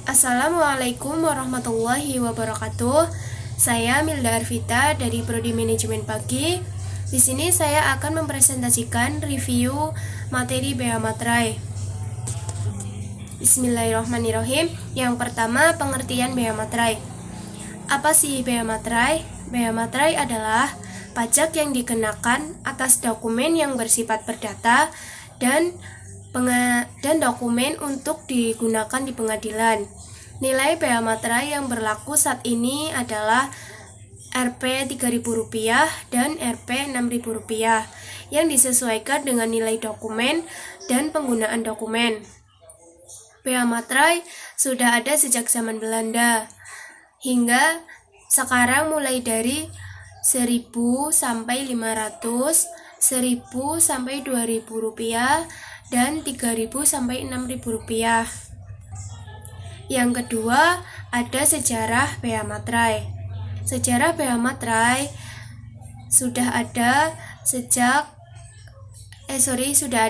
Assalamualaikum warahmatullahi wabarakatuh. Saya Milda Arvita dari Prodi Manajemen Pagi. Di sini saya akan mempresentasikan review materi Bea Materai. Bismillahirrahmanirrahim. Yang pertama, pengertian Bea Materai. Apa sih Bea Materai? Bea Materai adalah pajak yang dikenakan atas dokumen yang bersifat perdata dan dokumen untuk digunakan di pengadilan. Nilai Bea Materai yang berlaku saat ini adalah Rp3.000 dan Rp6.000 yang disesuaikan dengan nilai dokumen dan penggunaan dokumen. Bea Materai sudah ada sejak zaman Belanda hingga sekarang mulai dari 1.000 sampai 500, 1.000 sampai Rp2.000 dan Rp3.000 sampai Rp6.000. Yang kedua, ada sejarah Bea Materai. Sejarah Bea Materai sudah ada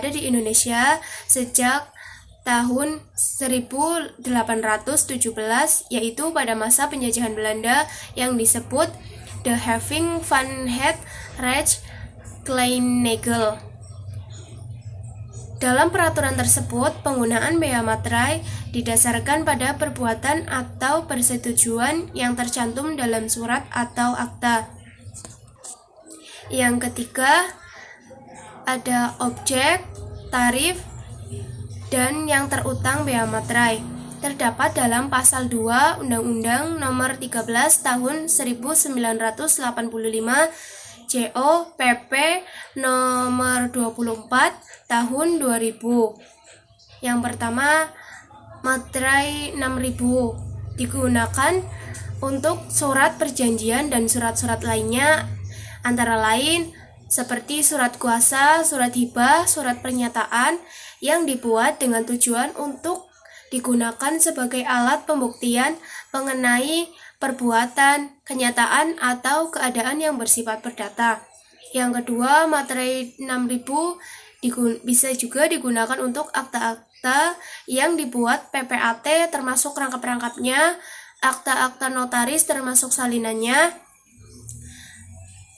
di Indonesia sejak tahun 1817, yaitu pada masa penjajahan Belanda yang disebut The Having van het Recht Kleinigel. Dalam peraturan tersebut, penggunaan Bea Materai didasarkan pada perbuatan atau persetujuan yang tercantum dalam surat atau akta. Yang ketiga, ada objek, tarif, dan yang terutang Bea Materai. Terdapat dalam pasal 2 Undang-Undang Nomor 13 Tahun 1985 JO PP Nomor 24 Tahun 2000. Yang pertama, Materai 6.000 digunakan untuk surat perjanjian dan surat-surat lainnya, antara lain seperti surat kuasa, surat hibah, surat pernyataan yang dibuat dengan tujuan untuk digunakan sebagai alat pembuktian mengenai perbuatan, kenyataan, atau keadaan yang bersifat perdata. Yang kedua, Materai 6.000 bisa juga digunakan untuk akta-akta yang dibuat PPAT termasuk rangkap-rangkapnya, akta-akta notaris termasuk salinannya,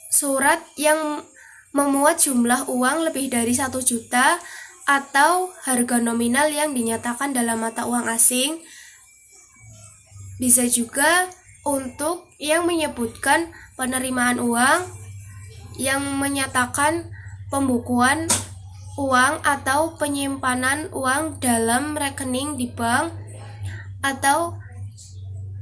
surat yang memuat jumlah uang lebih dari 1 juta atau harga nominal yang dinyatakan dalam mata uang asing. Bisa juga untuk yang menyebutkan penerimaan uang, yang menyatakan pembukuan uang atau penyimpanan uang dalam rekening di bank, atau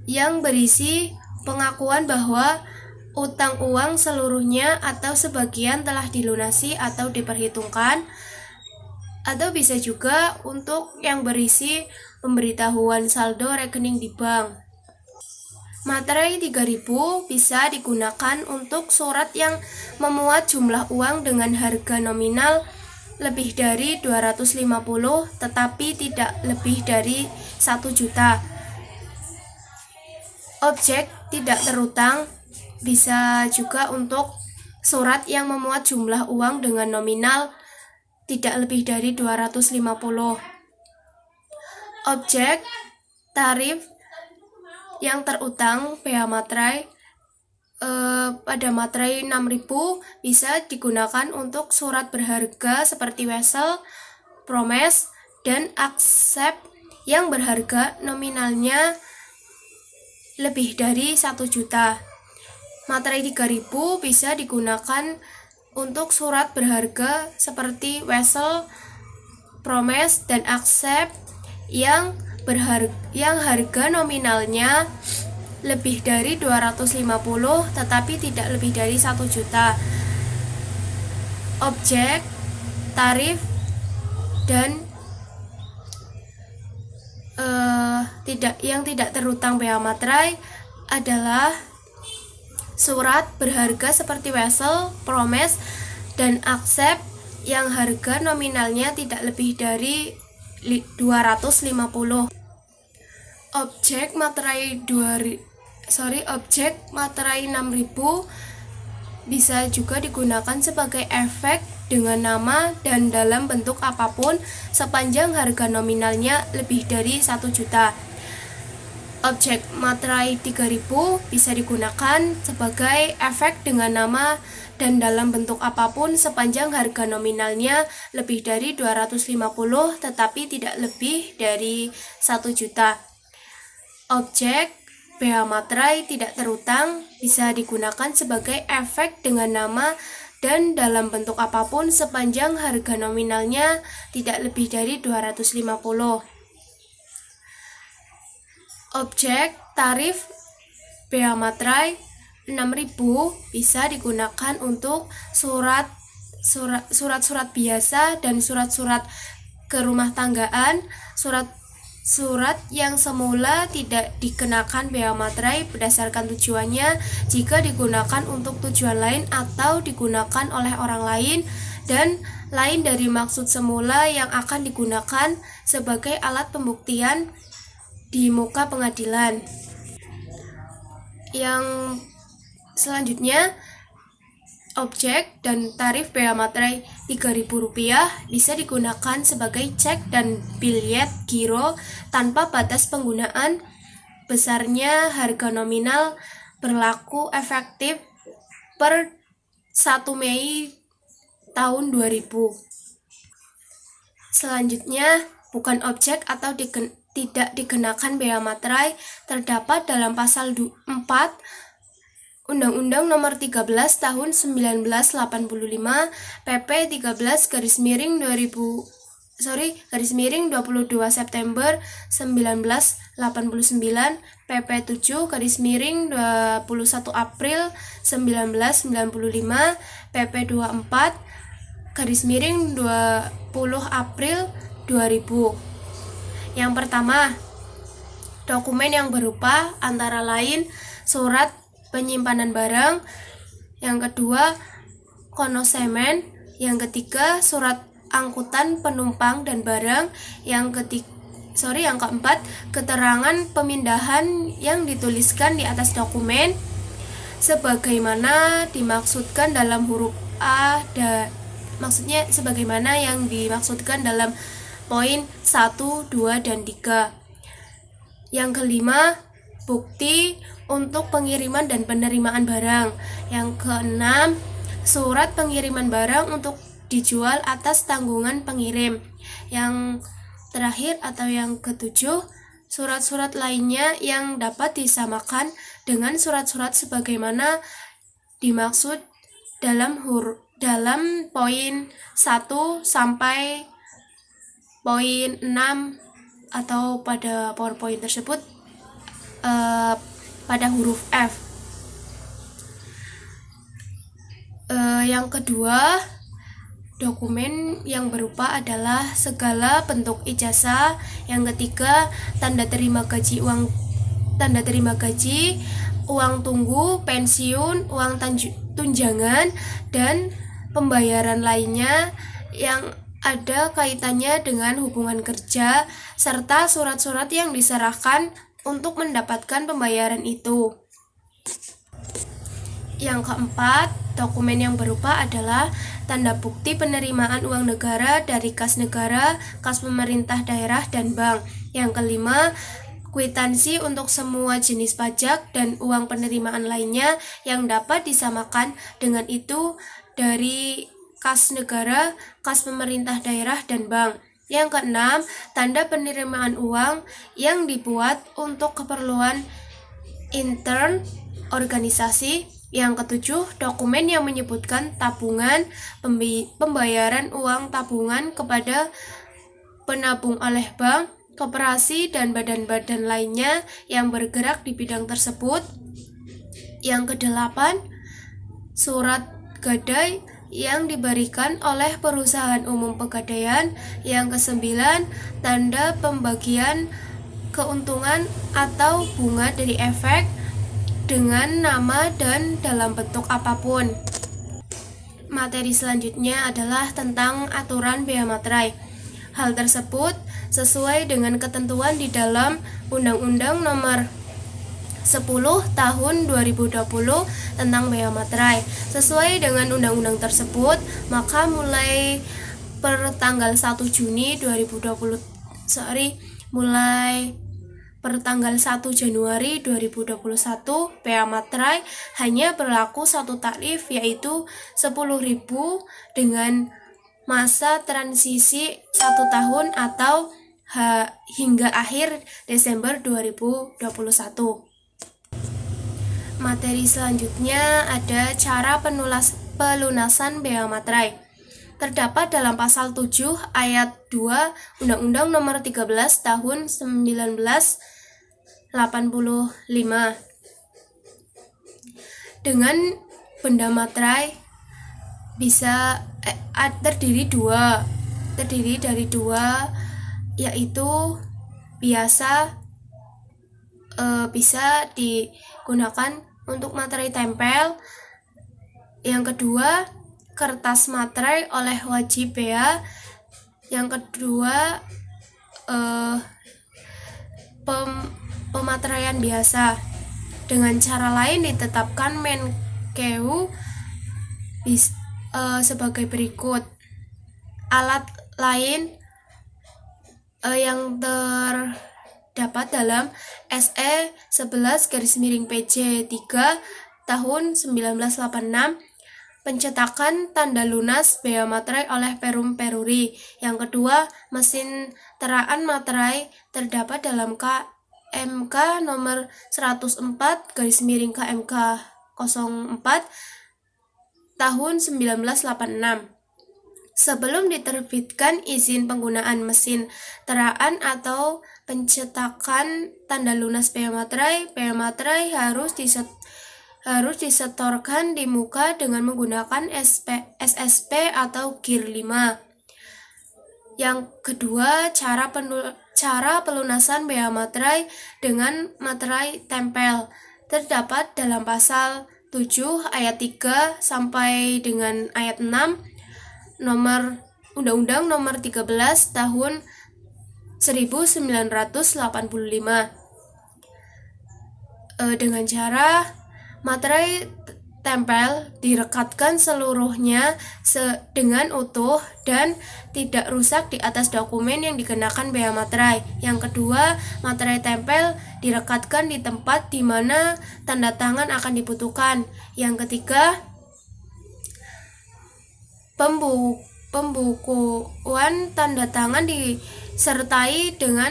yang berisi pengakuan bahwa utang uang seluruhnya atau sebagian telah dilunasi atau diperhitungkan, atau bisa juga untuk yang berisi pemberitahuan saldo rekening di bank. Materai 3.000 bisa digunakan untuk surat yang memuat jumlah uang dengan harga nominal lebih dari 250 tetapi tidak lebih dari 1 juta. Objek tidak terutang bisa juga untuk surat yang memuat jumlah uang dengan nominal tidak lebih dari 250. Objek, tarif, yang terutang Bea Materai pada Materai 6.000 bisa digunakan untuk surat berharga seperti wesel, promes, dan aksep yang berharga nominalnya lebih dari 1 juta. Materai 3.000 bisa digunakan untuk surat berharga seperti wesel, promes, dan aksep yang harga nominalnya lebih dari 250 tetapi tidak lebih dari 1 juta. Objek, tarif, dan yang tidak terutang Bea Materai adalah surat berharga seperti wesel, promes, dan aksep yang harga nominalnya tidak lebih dari 250. Objek Materai 6.000 bisa juga digunakan sebagai efek dengan nama dan dalam bentuk apapun sepanjang harga nominalnya lebih dari 1 juta. Objek materai 3000 bisa digunakan sebagai efek dengan nama dan dalam bentuk apapun sepanjang harga nominalnya lebih dari 250 tetapi tidak lebih dari 1 juta. Objek BH materai tidak terutang bisa digunakan sebagai efek dengan nama dan dalam bentuk apapun sepanjang harga nominalnya tidak lebih dari 250. Objek tarif BH materai 6.000 bisa digunakan untuk surat-surat biasa dan surat-surat kerumah tanggaan, surat yang semula tidak dikenakan BH materai berdasarkan tujuannya jika digunakan untuk tujuan lain atau digunakan oleh orang lain dan lain dari maksud semula yang akan digunakan sebagai alat pembuktian di muka pengadilan. Yang selanjutnya, objek dan tarif BH materai Rp3.000 bisa digunakan sebagai cek dan bilet giro tanpa batas penggunaan. Besarnya harga nominal berlaku efektif per 1 Mei tahun 2000. Selanjutnya, bukan objek atau tidak dikenakan BH materai terdapat dalam pasal 4 Undang-Undang Nomor 13 Tahun 1985 PP 13/22 September 1989 PP 7/21 April 1995 PP 24/20 April 2000. Yang pertama, dokumen yang berupa antara lain surat penyimpanan barang. Yang kedua, konosemen. Yang ketiga, surat angkutan penumpang dan barang. Yang keempat, keterangan pemindahan yang dituliskan di atas dokumen sebagaimana dimaksudkan dalam huruf A maksudnya sebagaimana yang dimaksudkan dalam poin 1, 2, dan 3. Yang kelima, bukti untuk pengiriman dan penerimaan barang. Yang keenam, surat pengiriman barang untuk dijual atas tanggungan pengirim. Yang terakhir atau yang ketujuh, surat-surat lainnya yang dapat disamakan dengan surat-surat sebagaimana dimaksud dalam poin 1 sampai poin 6 atau pada PowerPoint tersebut pada huruf F. Yang kedua, dokumen yang berupa adalah segala bentuk ijazah. Yang ketiga, tanda terima gaji, uang tunggu, pensiun, uang tunjangan, dan pembayaran lainnya yang ada kaitannya dengan hubungan kerja, serta surat-surat yang diserahkan untuk mendapatkan pembayaran itu. Yang keempat, dokumen yang berupa adalah tanda bukti penerimaan uang negara dari kas negara, kas pemerintah daerah, dan bank. Yang kelima, kwitansi untuk semua jenis pajak dan uang penerimaan lainnya yang dapat disamakan dengan itu dari kas negara, kas pemerintah daerah, dan bank. Yang keenam, tanda penerimaan uang yang dibuat untuk keperluan intern organisasi. Yang ketujuh, dokumen yang menyebutkan tabungan, pembayaran uang tabungan kepada penabung oleh bank, koperasi, dan badan-badan lainnya yang bergerak di bidang tersebut. Yang kedelapan, surat gadai yang diberikan oleh perusahaan umum pegadaian. Yang kesembilan, tanda pembagian keuntungan atau bunga dari efek dengan nama dan dalam bentuk apapun. Materi selanjutnya adalah tentang aturan BH materai. Hal tersebut sesuai dengan ketentuan di dalam Undang-Undang Nomor 10 tahun 2020 tentang BH materai. Sesuai dengan undang-undang tersebut, maka mulai per tanggal 1 Juni 2020 mulai per tanggal 1 Januari 2021, bea materai hanya berlaku satu tarif, yaitu 10.000 dengan masa transisi 1 tahun atau hingga akhir Desember 2021. Materi selanjutnya ada cara pelunasan bea materai. Terdapat dalam pasal 7 ayat 2 Undang-Undang Nomor 13 Tahun 1985. Dengan benda materai bisa terdiri dari dua, yaitu bisa digunakan untuk materai tempel. Yang kedua, kertas materai oleh wajib bea. Yang kedua, pemateraian biasa. Dengan cara lain ditetapkan Menkeu sebagai berikut. Alat lain yang terdapat dalam SE 11/PJ 3 tahun 1986, pencetakan tanda lunas bea materai oleh Perum Peruri. Yang kedua, mesin teraan materai terdapat dalam KMK nomor 104/KMK 04 tahun 1986. Sebelum diterbitkan izin penggunaan mesin teraan atau pencetakan tanda lunas bea materai harus disetorkan di muka dengan menggunakan SSP atau GIR 5. Yang kedua, cara pelunasan bea materai dengan materai tempel terdapat dalam pasal 7 ayat 3 sampai dengan ayat 6 Undang-Undang Nomor 13 Tahun 1985. Dengan cara materai tempel direkatkan seluruhnya dengan utuh dan tidak rusak di atas dokumen yang dikenakan bea materai. Yang kedua, materai tempel direkatkan di tempat di mana tanda tangan akan dibutuhkan. Yang ketiga, pembukuan tanda tangan disertai dengan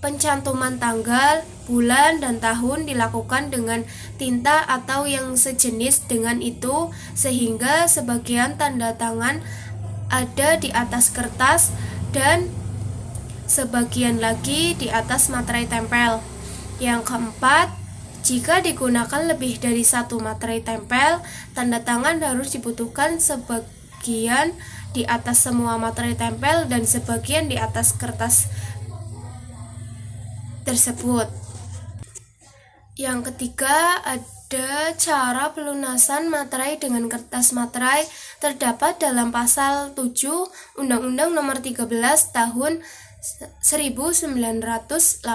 pencantuman tanggal, bulan, dan tahun dilakukan dengan tinta atau yang sejenis dengan itu, sehingga sebagian tanda tangan ada di atas kertas dan sebagian lagi di atas materai tempel. Yang keempat, jika digunakan lebih dari satu materai tempel, tanda tangan harus dibutuhkan sebagian di atas semua materai tempel dan sebagian di atas kertas tersebut. Yang ketiga, ada cara pelunasan materai dengan kertas materai terdapat dalam pasal 7 Undang-Undang Nomor 13 Tahun 1985.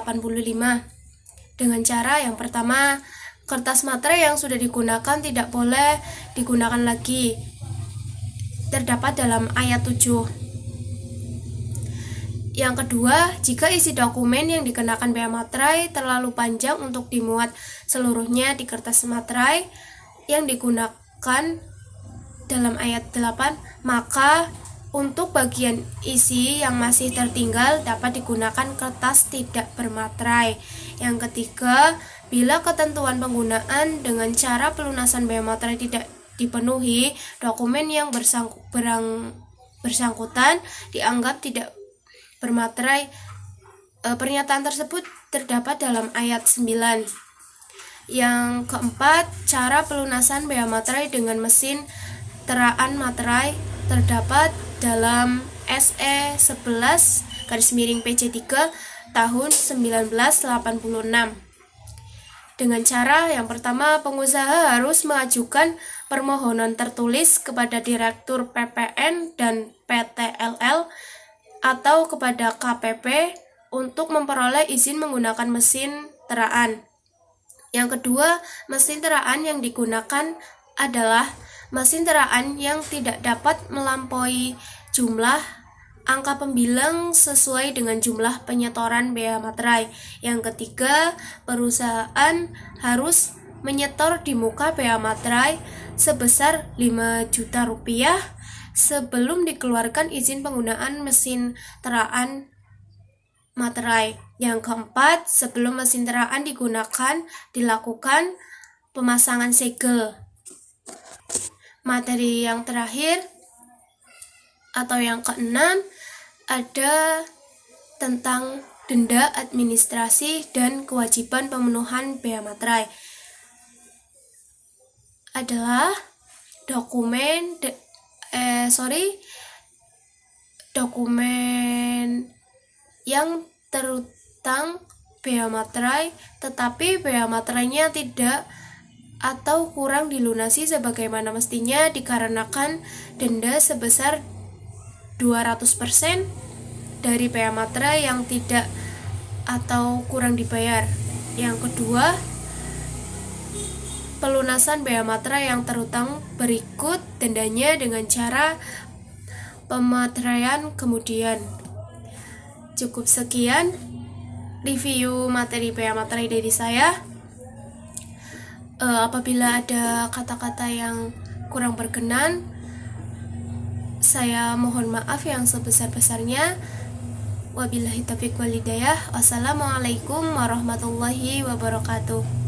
Dengan cara yang pertama, kertas materai yang sudah digunakan tidak boleh digunakan lagi. Terdapat dalam ayat 7. Yang kedua, jika isi dokumen yang dikenakan bea materai terlalu panjang untuk dimuat seluruhnya di kertas materai yang digunakan dalam ayat 8, maka untuk bagian isi yang masih tertinggal dapat digunakan kertas tidak bermaterai. Yang ketiga, bila ketentuan penggunaan dengan cara pelunasan bea materai tidak dipenuhi, dokumen yang bersangkutan dianggap tidak bermaterai. Pernyataan tersebut terdapat dalam ayat 9. Yang keempat, cara pelunasan bea materai dengan mesin teraan materai terdapat dalam SE 11/PJ 3 tahun 1986. Dengan cara yang pertama, pengusaha harus mengajukan permohonan tertulis kepada Direktur PPN dan PTLL atau kepada KPP untuk memperoleh izin menggunakan mesin teraan. Yang kedua, mesin teraan yang digunakan adalah mesin teraan yang tidak dapat melampaui jumlah angka pembilang sesuai dengan jumlah penyetoran bea materai. Yang ketiga, perusahaan harus menyetor di muka bea materai sebesar 5 juta rupiah sebelum dikeluarkan izin penggunaan mesin teraan materai. Yang keempat, sebelum mesin teraan digunakan, dilakukan pemasangan segel. Materi yang terakhir atau yang keenam ada tentang denda administrasi dan kewajiban pemenuhan bea materai. Adalah dokumen yang terutang bea materai tetapi bea materainya tidak atau kurang dilunasi sebagaimana mestinya dikarenakan denda sebesar 200% dari bea materai yang tidak atau kurang dibayar. Yang kedua, pelunasan bea materai yang terutang berikut dendanya dengan cara pemateraian kemudian. Cukup sekian review materi bea materai dari saya. Apabila ada kata-kata yang kurang berkenan, saya mohon maaf yang sebesar-besarnya. Wabillahi taufiq wal hidayah. Wassalamualaikum warahmatullahi wabarakatuh.